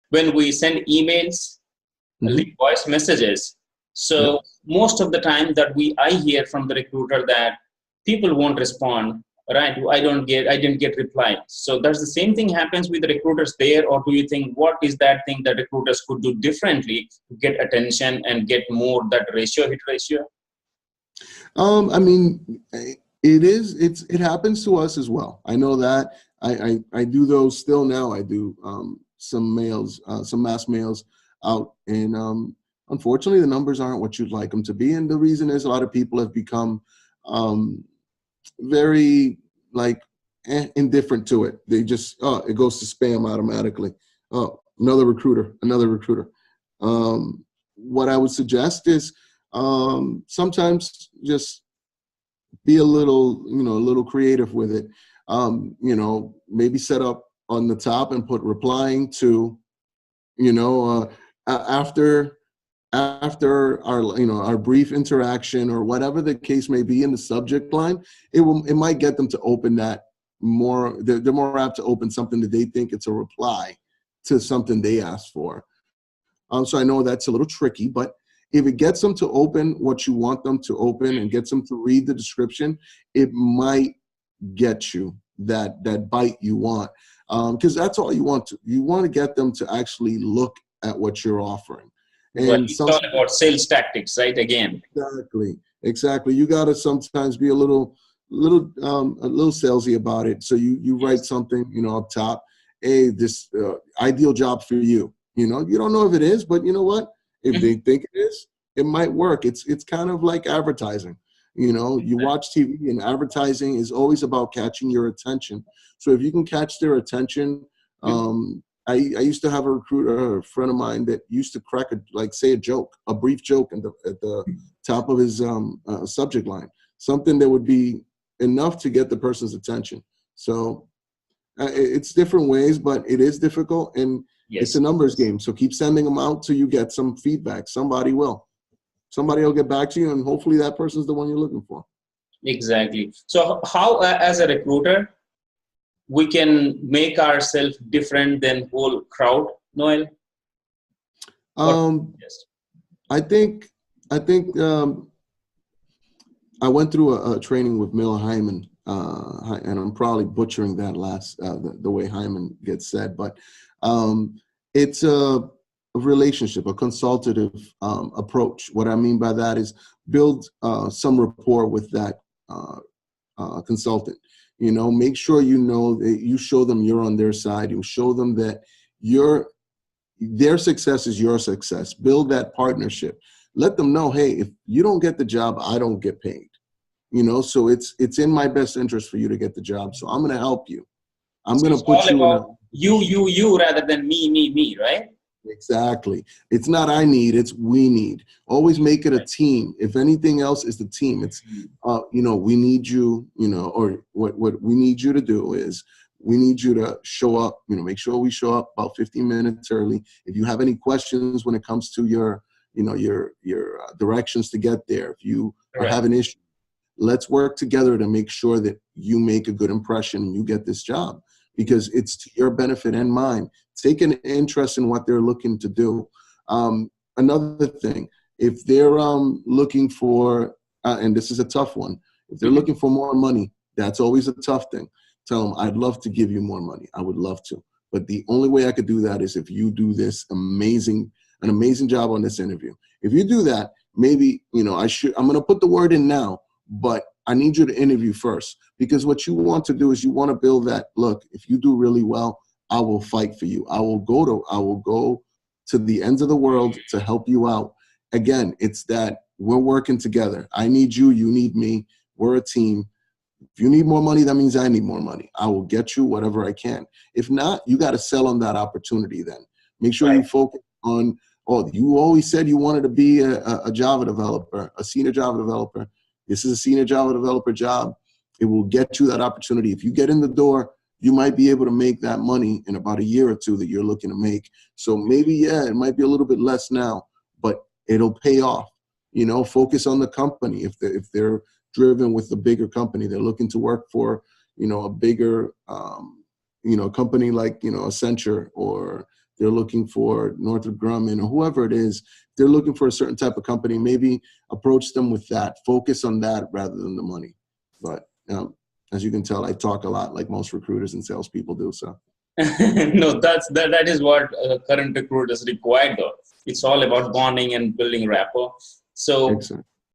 when we send emails, leave voice messages. Yep. So most of the time that I hear from the recruiter that people won't respond, right? I didn't get reply. So that's the same thing happens with the recruiters there, or do you think what is that thing that recruiters could do differently to get attention and get more that hit ratio? I mean, it happens to us as well. I know that. I do those still now. I do some mails, some mass mails out, and unfortunately the numbers aren't what you'd like them to be. And the reason is a lot of people have become very like indifferent to it. They just, it goes to spam automatically. Oh, another recruiter. What I would suggest is sometimes just be a little creative with it. Maybe set up on the top and put replying to, after our brief interaction or whatever the case may be in the subject line, it might get them to open that more. They're more apt to open something that they think it's a reply to something they asked for. So I know that's a little tricky, but if it gets them to open what you want them to open and gets them to read the description, it might get you that bite you want. Because that's all you want to. You want to get them to actually look at what you're offering. And it's all about sales tactics, right? Again. Exactly. You got to sometimes be a little salesy about it. So you write something, up top. Hey, this ideal job for you. You don't know if it is, but you know what? If they think it is, it might work. It's kind of like advertising. You watch TV, and advertising is always about catching your attention. So if you can catch their attention, I used to have a recruiter, a friend of mine, that used to say a brief joke at the top of his subject line, something that would be enough to get the person's attention. So it's different ways, but it is difficult, and it's a numbers game. So keep sending them out till you get some feedback. Somebody will get back to you, and hopefully that person's the one you're looking for. Exactly. So how, as a recruiter, we can make ourselves different than whole crowd, Noel? I think I went through a training with Miller Hyman, and I'm probably butchering that the way Hyman gets said, but it's a relationship, a consultative approach. What I mean by that is build some rapport with that consultant. Make sure that you show them you're on their side. You show them that their success is your success. Build that partnership. Let them know, hey, if you don't get the job, I don't get paid. So it's in my best interest for you to get the job. So I'm going to help you. I'm going to put you in you rather than me, right? Exactly. It's not I need, it's we need. Always make it a team. If anything else, is the team. It's, we need you, or what we need you to do is we need you to show up, make sure we show up about 15 minutes early. If you have any questions when it comes to your directions to get there, if you have an issue, let's work together to make sure that you make a good impression and you get this job, because it's to your benefit and mine. Take an interest in what they're looking to do. Another thing, if they're looking for, and this is a tough one, if they're looking for more money, that's always a tough thing. Tell them, I'd love to give you more money. I would love to. But the only way I could do that is if you do this an amazing job on this interview. If you do that, maybe, I'm going to put the word in now, but I need you to interview first, because what you want to do is you want to build that, look, if you do really well, I will fight for you. I will go to the ends of the world to help you out. Again, it's that we're working together. I need you, you need me. We're a team. If you need more money, that means I need more money. I will get you whatever I can. If not, you got to sell on that opportunity then. Make sure you focus on, you always said you wanted to be a Java developer, a senior Java developer. This is a senior Java developer job. It will get you that opportunity. If you get in the door, you might be able to make that money in about a year or two that you're looking to make. So maybe, it might be a little bit less now, but it'll pay off. Focus on the company. If they're driven with the bigger company, they're looking to work for, a bigger, company like, Accenture, or they're looking for Northrop Grumman or whoever it is, they're looking for a certain type of company, maybe approach them with that, focus on that rather than the money. But as you can tell, I talk a lot like most recruiters and salespeople do. So no, that is what current recruiters require though. It's all about bonding and building rapport. So excellent.